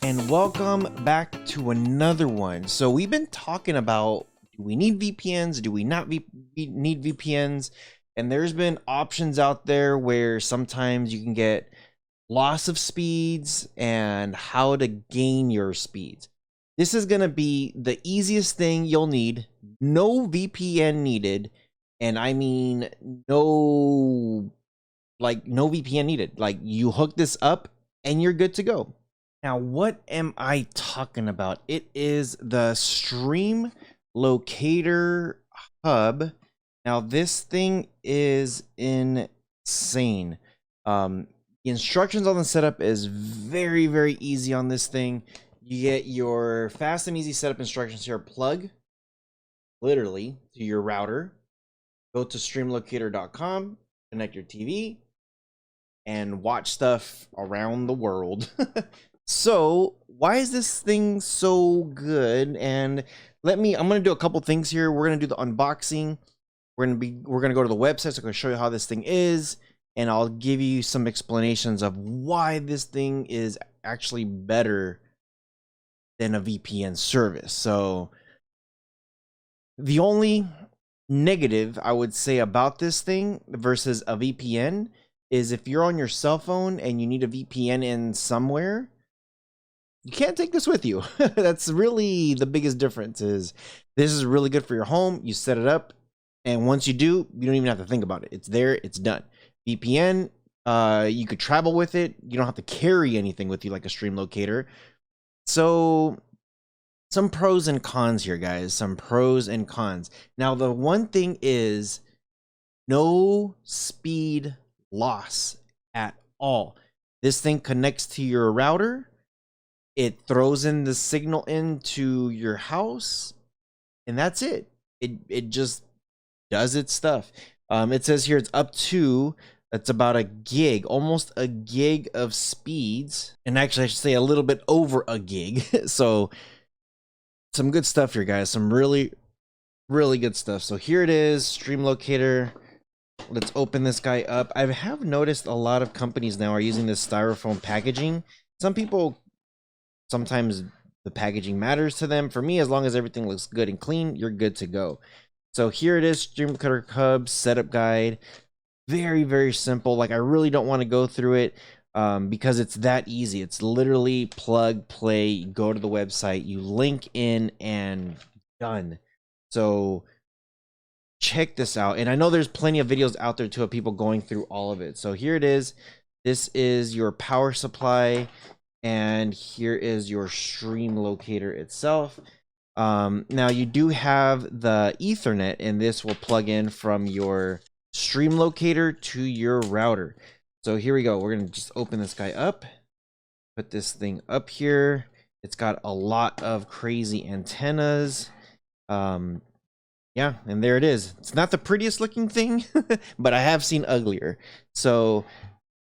And welcome back to another one. So we've been talking about, do we need VPNs? Do we not need VPNs? And there's been options out there where sometimes you can get loss of speeds and how to gain your speeds. This is going to be the easiest thing you'll need. No VPN needed. And I mean, no VPN needed. Like, you hook this up and you're good to go. Now, what am I talking about? It is the Stream Locator Hub. Now, this thing is insane. The instructions on the setup is very, very easy on this thing. You get your fast and easy setup instructions here. Plug, literally, to your router. Go to streamlocator.com, connect your TV, and watch stuff around the world. So why is this thing so good? And I'm gonna do a couple things here. We're gonna do the unboxing. We're gonna go to the website, so I'm gonna show you how this thing is, and I'll give you some explanations of why this thing is actually better than a VPN service. So the only negative I would say about this thing versus a VPN is if you're on your cell phone and you need a VPN in somewhere, you can't take this with you. That's really the biggest difference. Is this is really good for your home. You set it up, and once you do, you don't even have to think about it. It's there, it's done. VPN, you could travel with it. You don't have to carry anything with you like a Stream Locator. So some pros and cons here, guys. Some pros and cons. Now, the one thing is no speed loss at all. This thing connects to your router. It throws in the signal into your house, and that's it. It just does its stuff. It says here it's up to, that's about a gig, almost a gig of speeds. And actually, I should say a little bit over a gig. So some good stuff here, guys. Some really, really good stuff. So here it is, Stream Locator. Let's open this guy up. I have noticed a lot of companies now are using this styrofoam packaging. Some people, sometimes the packaging matters to them. For me, as long as everything looks good and clean, you're good to go. So here it is, Stream Locator Hub setup guide. Very, very simple. Like, I really don't want to go through it because it's that easy. It's literally plug, play, go to the website, you link in, and done. So check this out. And I know there's plenty of videos out there too of people going through all of it. So here it is. This is your power supply, and here is your Stream Locator itself. Now you do have the Ethernet, and this will plug in from your Stream Locator to your router. So here we go. We're gonna just open this guy up, put this thing up here. It's got a lot of crazy antennas. Yeah, and there it is. It's not the prettiest looking thing, but I have seen uglier. So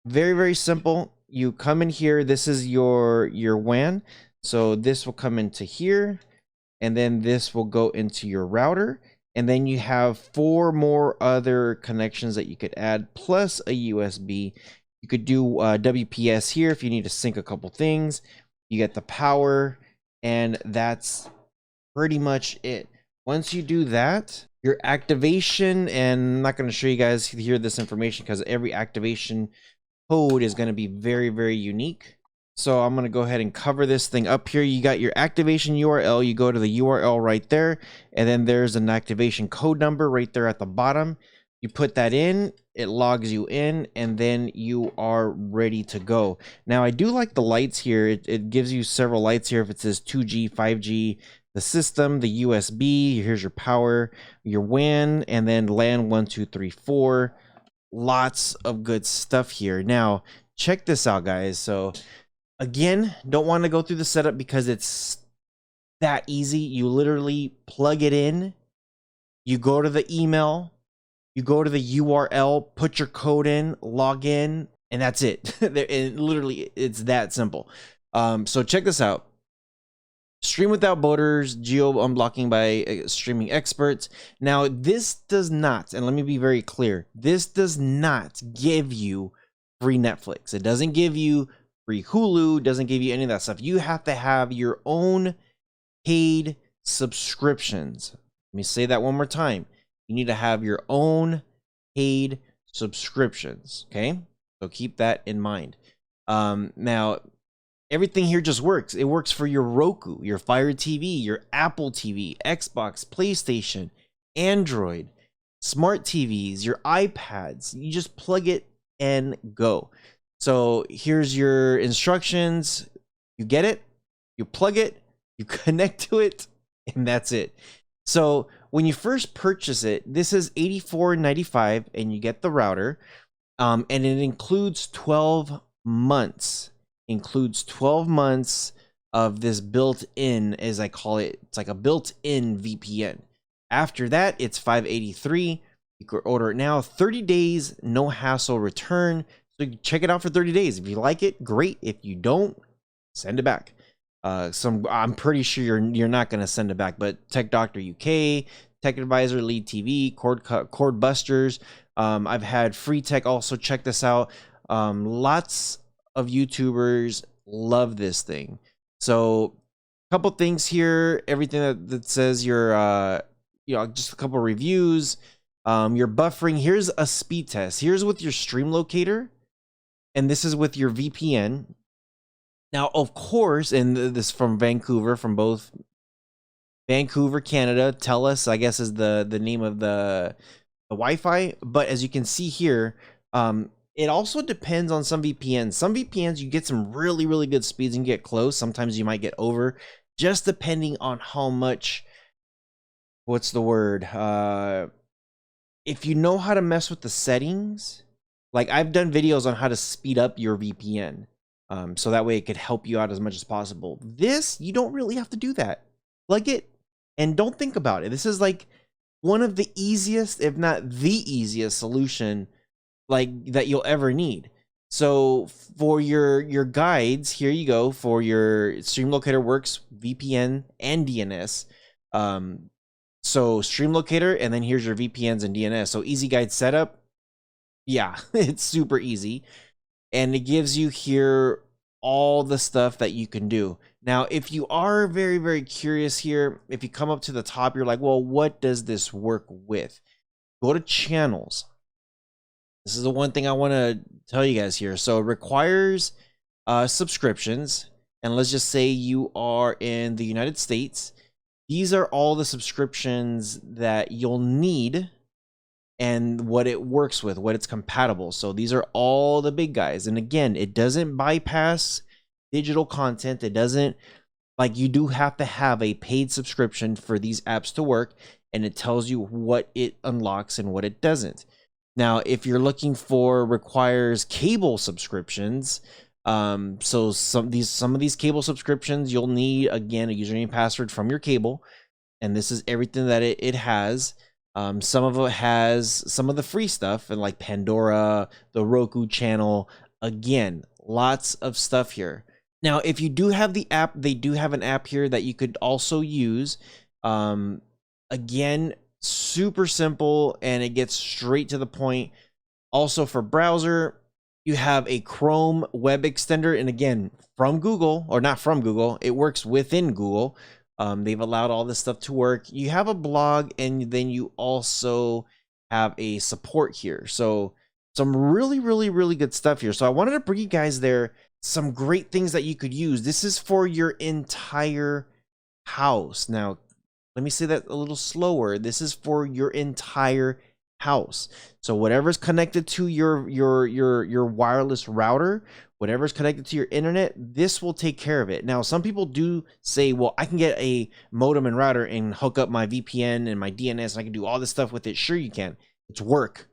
very, very simple. You come in here. This is your WAN. So this will come into here, and then this will go into your router. And then you have 4 more other connections that you could add, plus a USB. You could do WPS here if you need to sync a couple things. You get the power, and that's pretty much it. Once you do that, your activation, and I'm not going to show you guys here this information because every activation code is going to be very, very unique. So I'm going to go ahead and cover this thing up here. You got your activation URL. You go to the URL right there, and then there's an activation code number right there at the bottom. You put that in, it logs you in, and then you are ready to go. Now, I do like the lights here. It gives you several lights here. If it says 2G, 5G, the system, the USB, here's your power, your WAN, and then LAN 1, 2, 3, 4. Lots of good stuff here. Now, check this out, guys. So again, don't want to go through the setup because it's that easy. You literally plug it in, you go to the email, you go to the URL, put your code in, log in, and that's it. Literally, it's that simple. So check this out. Stream without borders, geo unblocking by streaming experts. Now, this does not, and let me be very clear, this does not give you free Netflix. It doesn't give you free Hulu, doesn't give you any of that stuff. You have to have your own paid subscriptions. Let me say that one more time. You need to have your own paid subscriptions. Okay, so keep that in mind. Now everything here just works. It works for your Roku, your Fire TV, your Apple TV, Xbox, PlayStation, Android, smart TVs, your iPads. You just plug it and go. So here's your instructions. You get it, you plug it, you connect to it, and that's it. So when you first purchase it, this is $84.95 and you get the router. And it includes 12 months. Includes 12 months of this built-in, as I call it. It's like a built-in VPN. After that, it's $583. You can order it now. 30 days, no hassle return. So you can check it out for 30 days. If you like it, great. If you don't, send it back. I'm pretty sure you're not going to send it back, but Tech Doctor UK, Tech Advisor, Lead TV, Cord Busters. I've had Free Tech also check this out. Lots of YouTubers love this thing. So a couple things here, everything that says your just a couple reviews. Your buffering, here's a speed test. Here's with your stream locator, and this is with your VPN. Now, of course, and this from Vancouver, from both Vancouver, Canada, TELUS, I guess is the name of the Wi-Fi. But as you can see here, it also depends on some VPNs. Some VPNs, you get some really, really good speeds and get close. Sometimes you might get over, just depending on how much, what's the word? If you know how to mess with the settings, like I've done videos on how to speed up your VPN. So that way it could help you out as much as possible. This, you don't really have to do that. Plug it and don't think about it. This is like one of the easiest, if not the easiest solution like that you'll ever need. So for your guides, here you go. For your stream locator works VPN and DNS. So stream locator, and then here's your VPNs and DNS. So easy guide setup. Yeah, it's super easy. And it gives you here all the stuff that you can do. Now, if you are very, very curious here, if you come up to the top, you're like, well, what does this work with? Go to channels. This is the one thing I want to tell you guys here. So it requires subscriptions. And let's just say you are in the United States. These are all the subscriptions that you'll need and what it works with, what it's compatible. So these are all the big guys. And again, it doesn't bypass digital content. It doesn't, like, you do have to have a paid subscription for these apps to work, and it tells you what it unlocks and what it doesn't. Now, if you're looking for requires cable subscriptions, so some of these cable subscriptions, you'll need, again, a username and password from your cable. And this is everything that it has. Some of it has some of the free stuff, and like Pandora, the Roku channel. Again, lots of stuff here. Now, if you do have the app, they do have an app here that you could also use. Again, super simple, and it gets straight to the point. Also for browser, you have a Chrome web extender, and again, from Google, or not from Google, it works within Google. They've allowed all this stuff to work. You have a blog, and then you also have a support here. So some really, really, really good stuff here. So I wanted to bring you guys there some great things that you could use. This is for your entire house. Now, let me say that a little slower. This is for your entire house. So whatever's connected to your wireless router, whatever's connected to your internet, this will take care of it. Now, some people do say, well, I can get a modem and router and hook up my VPN and my DNS, and I can do all this stuff with it. Sure, you can. It's work,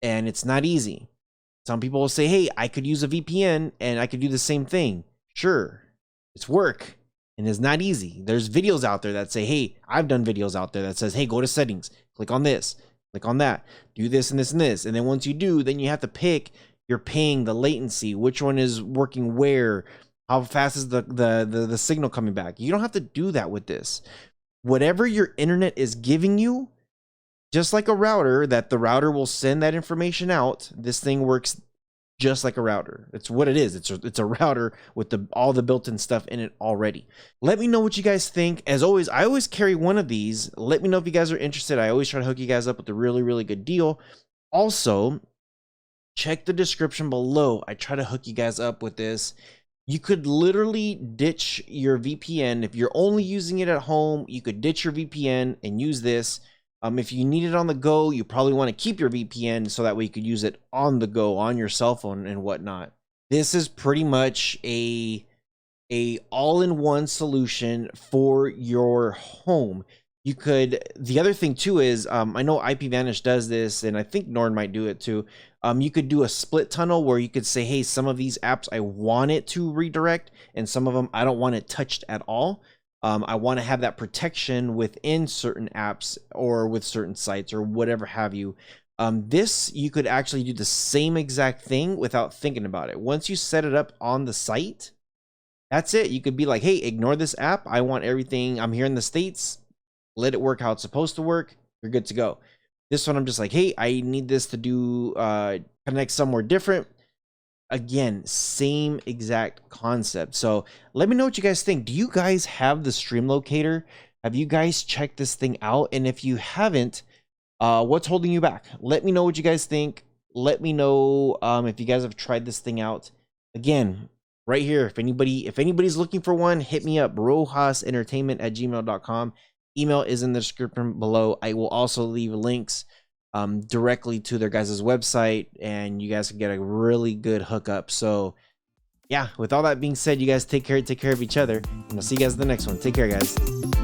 and it's not easy. Some people will say, hey, I could use a VPN and I could do the same thing. Sure, it's work, and it's not easy. There's videos out there that say, hey, I've done videos out there that says, hey, go to settings, click on this, click on that, do this and this and this. And then once you do, then you have to pick your ping, the latency, which one is working where, how fast is the signal coming back. You don't have to do that with this. Whatever your internet is giving you, just like a router, that the router will send that information out, this thing works just like a router. It's what it is. It's a router with all the built-in stuff in it already. Let me know what you guys think. As always, I always carry one of these. Let me know if you guys are interested. I always try to hook you guys up with a really, really good deal. Also, check the description below. I try to hook you guys up with this. You could literally ditch your VPN. If you're only using it at home, you could ditch your VPN and use this. If you need it on the go, you probably want to keep your VPN so that way you could use it on the go, on your cell phone and whatnot. This is pretty much a all-in-one solution for your home. You could, the other thing too is, I know IPVanish does this, and I think Nord might do it too. You could do a split tunnel where you could say, hey, some of these apps I want it to redirect, and some of them I don't want it touched at all. I want to have that protection within certain apps or with certain sites or whatever have you. This, you could actually do the same exact thing without thinking about it. Once you set it up on the site, that's it. You could be like, hey, ignore this app. I want everything. I'm here in the States. Let it work how it's supposed to work. You're good to go. This one, I'm just like, hey, I need this to do connect somewhere different. Again, same exact concept. So let me know what you guys think. Do you guys have the stream locator? Have you guys checked this thing out? And if you haven't, what's holding you back? Let me know what you guys think. Let me know if you guys have tried this thing out. Again, right here, if anybody's looking for one, hit me up, rohasentertainment@gmail.com. Email is in the description below. I will also leave links directly to their guys' website, and you guys can get a really good hookup. So yeah, with all that being said, you guys take care of each other, and I'll see you guys in the next one. Take care, guys.